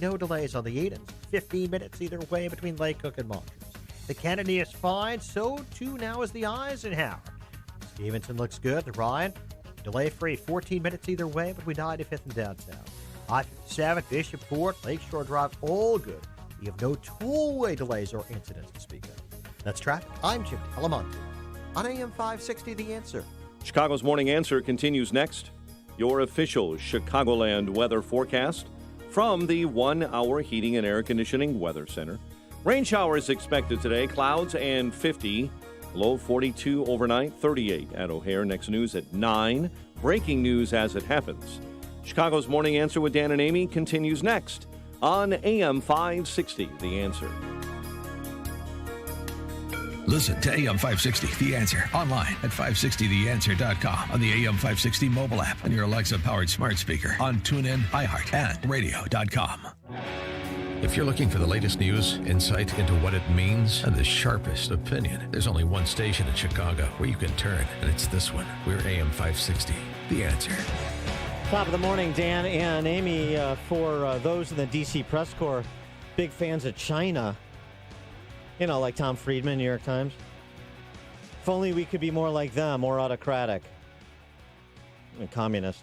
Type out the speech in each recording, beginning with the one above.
no delays on the Edens. 15 minutes either way between Lake Cook and Montrose. The Kennedy is fine, so too now is the Eisenhower. Stevenson looks good. The Ryan, delay-free, 14 minutes either way between 95th and downtown. I-57, Bishop Ford, Lakeshore Drive, all good. We have no tollway delays or incidents to speak of. That's traffic. I'm Jim Talamonte on AM 560, The Answer. Chicago's Morning Answer continues next. Your official Chicagoland weather forecast from the 1 Hour Heating and Air Conditioning Weather Center. Rain showers expected today, clouds and 50, low 42 overnight, 38 at O'Hare. Next news at 9. Breaking news as it happens. Chicago's Morning Answer with Dan and Amy continues next on AM 560, The Answer. Listen to AM 560, The Answer, online at 560theanswer.com, on the AM 560 mobile app, on your Alexa-powered smart speaker, on TuneIn, iHeart, and radio.com. If you're looking for the latest news, insight into what it means, and the sharpest opinion, there's only one station in Chicago where you can turn, and it's this one. We're AM 560, The Answer. Top of the morning, Dan and Amy. For those in the D.C. press corps, big fans of China, you know, like Tom Friedman, New York Times. If only we could be more like them, more autocratic and communist.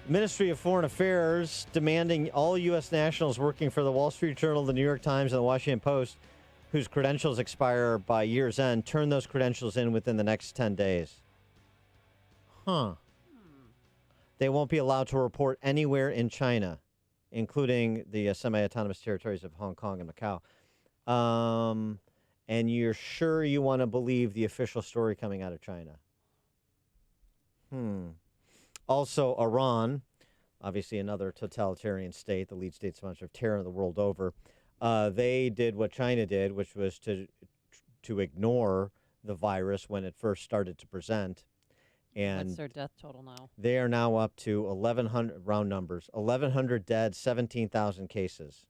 Ministry of Foreign Affairs demanding all U.S. nationals working for the Wall Street Journal, the New York Times, and the Washington Post, whose credentials expire by year's end, turn those credentials in within the next 10 days. They won't be allowed to report anywhere in China, including the semi-autonomous territories of Hong Kong and Macau. And you're sure you want to believe the official story coming out of China? Also, Iran, obviously another totalitarian state, the lead state sponsor of terror the world over. They did what China did, which was to ignore the virus when it first started to present. And what's their death total now? They are now up to 1,100, round numbers, 1,100 dead, 17,000 cases.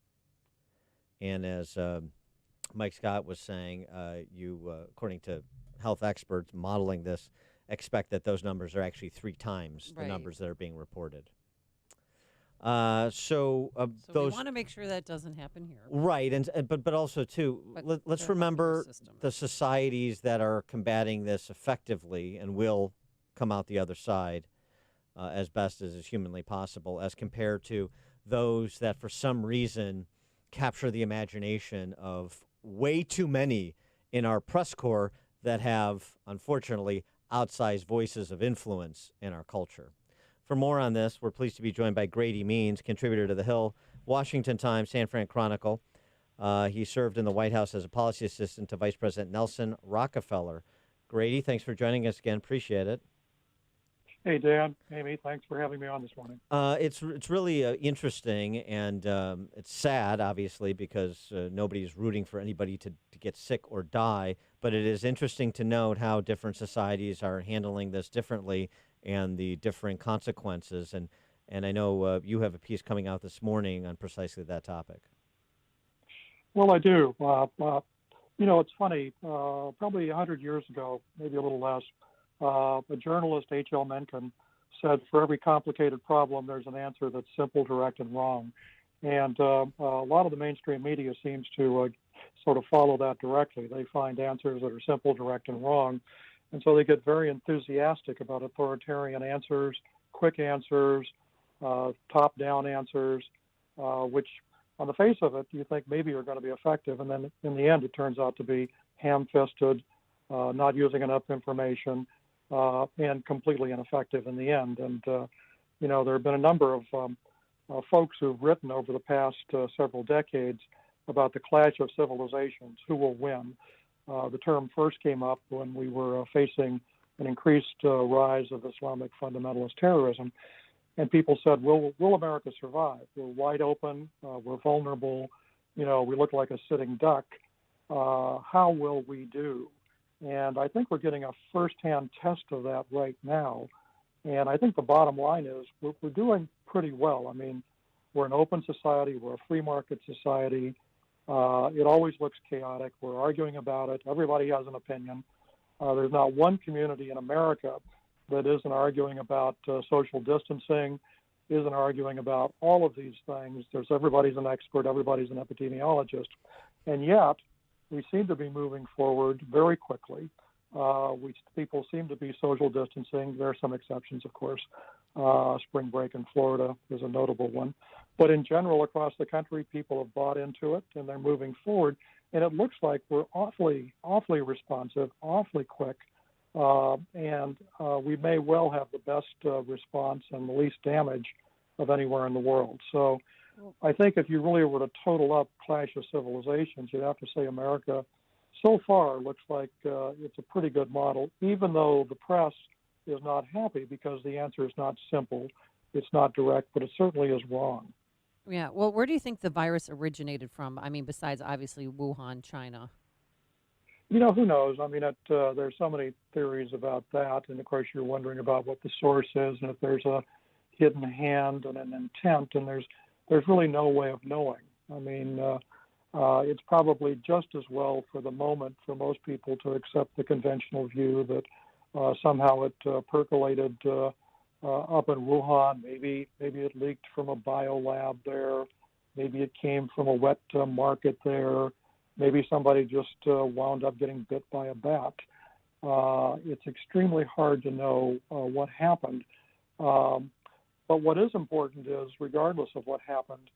And as Mike Scott was saying, according to health experts modeling this, expect that those numbers are actually 3 times the numbers that are being reported. So we want to make sure that doesn't happen here. Right, but also, too, let's remember the societies that are combating this effectively and will come out the other side as best as is humanly possible, as compared to those that for some reason capture the imagination of way too many in our press corps that have, unfortunately, outsized voices of influence in our culture. For more on this, we're pleased to be joined by Grady Means, contributor to The Hill, Washington Times, San Fran Chronicle. He served in the White House as a policy assistant to Vice President Nelson Rockefeller. Grady, thanks for joining us again. Appreciate it. Hey, Dan, Amy, thanks for having me on this morning. It's really interesting, and it's sad, obviously, because nobody's rooting for anybody to get sick or die. But it is interesting to note how different societies are handling this differently and the differing consequences. And I know you have a piece coming out this morning on precisely that topic. Well, I do. It's funny. Probably 100 years ago, maybe a little less, a journalist, H.L. Mencken, said for every complicated problem, there's an answer that's simple, direct, and wrong. And a lot of the mainstream media seems to sort of follow that directly. They find answers that are simple, direct, and wrong. And so they get very enthusiastic about authoritarian answers, quick answers, top-down answers, which on the face of it, you think maybe are going to be effective. And then in the end, it turns out to be ham-fisted, not using enough information, and completely ineffective in the end. And, there have been a number of folks who've written over the past several decades about the clash of civilizations, who will win. The term first came up when we were facing an increased rise of Islamic fundamentalist terrorism. And people said, will America survive? We're wide open. We're vulnerable. We look like a sitting duck. How will we do? And I think we're getting a firsthand test of that right now. And I think the bottom line is we're doing pretty well. I mean, we're an open society. We're a free market society. It always looks chaotic. We're arguing about it. Everybody has an opinion. There's not one community in America that isn't arguing about social distancing, isn't arguing about all of these things. Everybody's an expert, everybody's an epidemiologist, and yet we seem to be moving forward very quickly. People seem to be social distancing. There are some exceptions, of course. Spring break in Florida is a notable one. But in general, across the country, people have bought into it, and they're moving forward. And it looks like we're awfully responsive, awfully quick, and we may well have the best response and the least damage of anywhere in the world. So I think if you really were to total up Clash of Civilizations, you'd have to say America so far looks like it's a pretty good model, even though the press is not happy because the answer is not simple, it's not direct, but it certainly is wrong. Yeah. Well, where do you think the virus originated from? I mean, besides obviously Wuhan, China. Who knows? I mean, there's so many theories about that, and of course, you're wondering about what the source is, and if there's a hidden hand and an intent, and there's really no way of knowing. I mean, it's probably just as well for the moment for most people to accept the conventional view that somehow it percolated up in Wuhan. Maybe it leaked from a biolab there. Maybe it came from a wet market there. Maybe somebody just wound up getting bit by a bat. It's extremely hard to know what happened. But what is important is, regardless of what happened,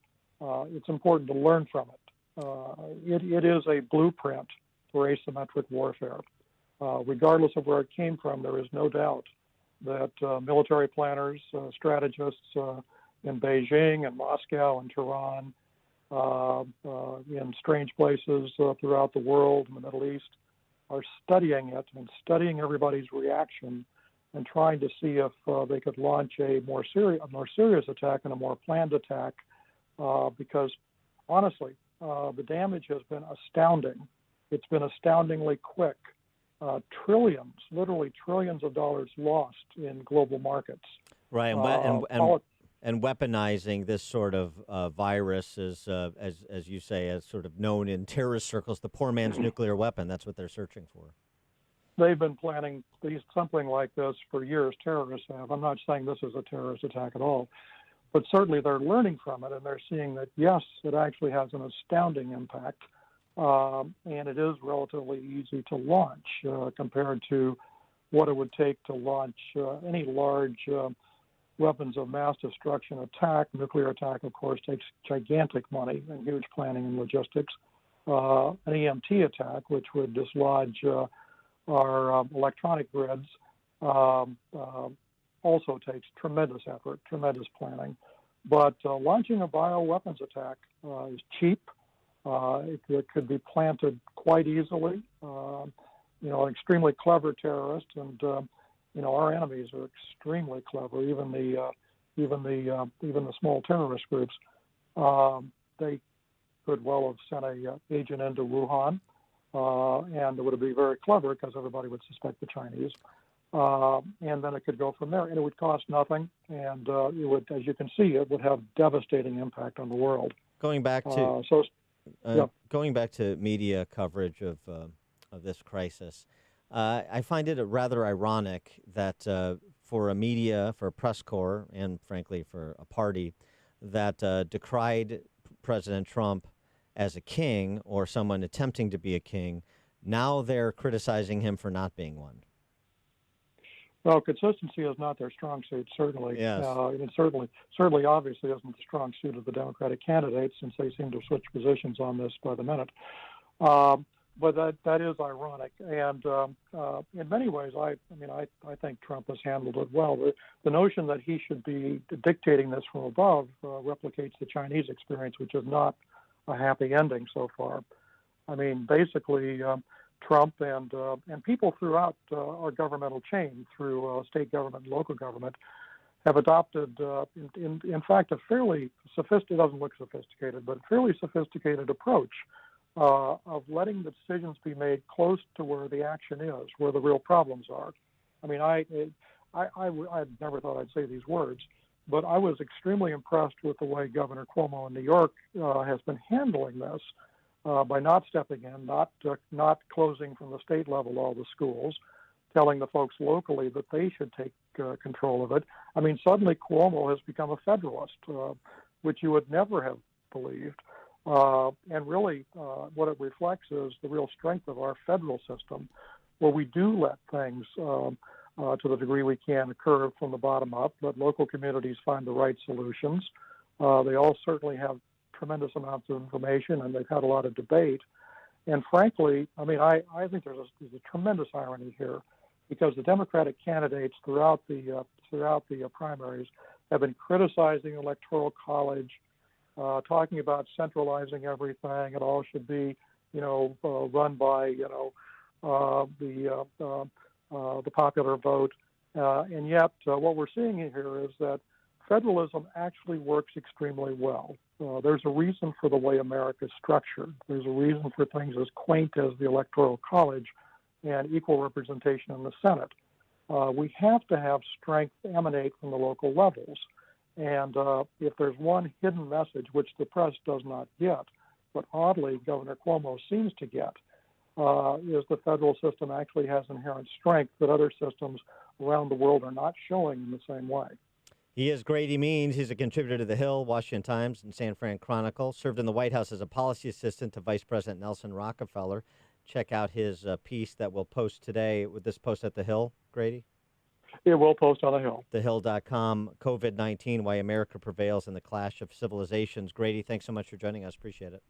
it's important to learn from it. It is a blueprint for asymmetric warfare. Regardless of where it came from, there is no doubt that military planners, strategists in Beijing and Moscow and Tehran, in strange places throughout the world, in the Middle East, are studying it and studying everybody's reaction and trying to see if they could launch a more serious attack and a more planned attack, because honestly, the damage has been astounding. It's been astoundingly quick. Trillions, literally trillions of dollars lost in global markets. Right, and weaponizing this sort of virus is, as you say, as sort of known in terrorist circles, the poor man's nuclear weapon. That's what they're searching for. They've been planning something like this for years. Terrorists have. I'm not saying this is a terrorist attack at all, but certainly they're learning from it, and they're seeing that, yes, it actually has an astounding impact, and it is relatively easy to launch compared to what it would take to launch any large weapons of mass destruction attack. Nuclear attack, of course, takes gigantic money and huge planning and logistics. An EMT attack, which would dislodge our electronic grids, also takes tremendous effort, tremendous planning. But launching a bioweapons attack is cheap. It could be planted quite easily. An extremely clever terrorist, and our enemies are extremely clever. Even the small terrorist groups, they could well have sent an agent into Wuhan, and it would be very clever because everybody would suspect the Chinese. And then it could go from there, and it would cost nothing, and it would, as you can see, it would have devastating impact on the world. Going back to media coverage of this crisis, I find it rather ironic that for a press corps, and frankly for a party that decried President Trump as a king or someone attempting to be a king, now they're criticizing him for not being one. Well, consistency is not their strong suit, certainly. Yes. It certainly obviously isn't the strong suit of the Democratic candidates, since they seem to switch positions on this by the minute. But that is ironic, and in many ways, I think Trump has handled it well. The notion that he should be dictating this from above replicates the Chinese experience, which is not a happy ending so far. I mean, basically, Trump and people throughout our governmental chain, through state government and local government, have adopted, in fact, a fairly sophisticated, doesn't look sophisticated, but fairly sophisticated approach of letting the decisions be made close to where the action is, where the real problems are. I mean, I never thought I'd say these words, but I was extremely impressed with the way Governor Cuomo in New York has been handling this by not stepping in, not closing from the state level all the schools, telling the folks locally that they should take control of it. I mean, suddenly Cuomo has become a federalist, which you would never have believed. And really, what it reflects is the real strength of our federal system, where we do let things, to the degree we can, occur from the bottom up, let local communities find the right solutions. They all certainly have tremendous amounts of information, and they've had a lot of debate. And frankly, I mean, I think there's a tremendous irony here, because the Democratic candidates throughout the primaries have been criticizing the Electoral College, talking about centralizing everything. It all should be, run by, the popular vote. And yet, what we're seeing here is that federalism actually works extremely well. There's a reason for the way America's structured. There's a reason for things as quaint as the Electoral College and equal representation in the Senate. We have to have strength emanate from the local levels. And if there's one hidden message, which the press does not get, but oddly Governor Cuomo seems to get, is the federal system actually has inherent strength that other systems around the world are not showing in the same way. He is Grady Means. He's a contributor to The Hill, Washington Times, and San Fran Chronicle. Served in the White House as a policy assistant to Vice President Nelson Rockefeller. Check out his piece that we'll post today. With this post at The Hill, Grady? It will post on The Hill. TheHill.com, COVID-19, Why America Prevails in the Clash of Civilizations. Grady, thanks so much for joining us. Appreciate it.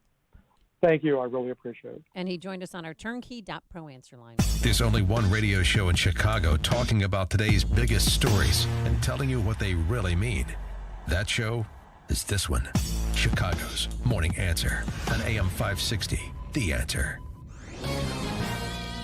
Thank you. I really appreciate it. And he joined us on our turnkey.pro answer line. There's only one radio show in Chicago talking about today's biggest stories and telling you what they really mean. That show is this one, Chicago's Morning Answer on AM 560, The Answer.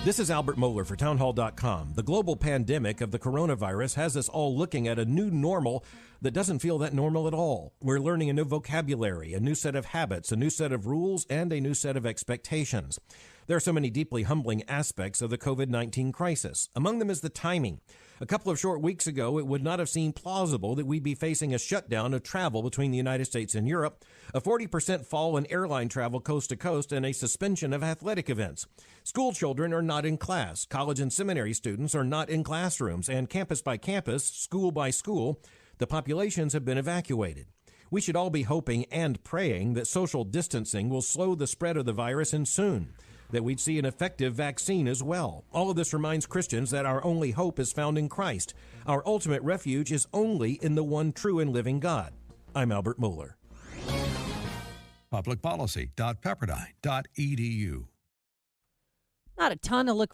This is Albert Mohler for townhall.com. The global pandemic of the coronavirus has us all looking at a new normal that doesn't feel that normal at all. We're learning a new vocabulary, a new set of habits, a new set of rules, and a new set of expectations. There are so many deeply humbling aspects of the COVID-19 crisis. Among them is the timing. A couple of short weeks ago, it would not have seemed plausible that we'd be facing a shutdown of travel between the United States and Europe, a 40% fall in airline travel coast to coast, and a suspension of athletic events. School children are not in class. College and seminary students are not in classrooms. And campus by campus, school by school, the populations have been evacuated. We should all be hoping and praying that social distancing will slow the spread of the virus and soon that we'd see an effective vaccine as well. All of this reminds Christians that our only hope is found in Christ. Our ultimate refuge is only in the one true and living God. I'm Albert Mohler. Publicpolicy.pepperdine.edu. Not a ton to look forward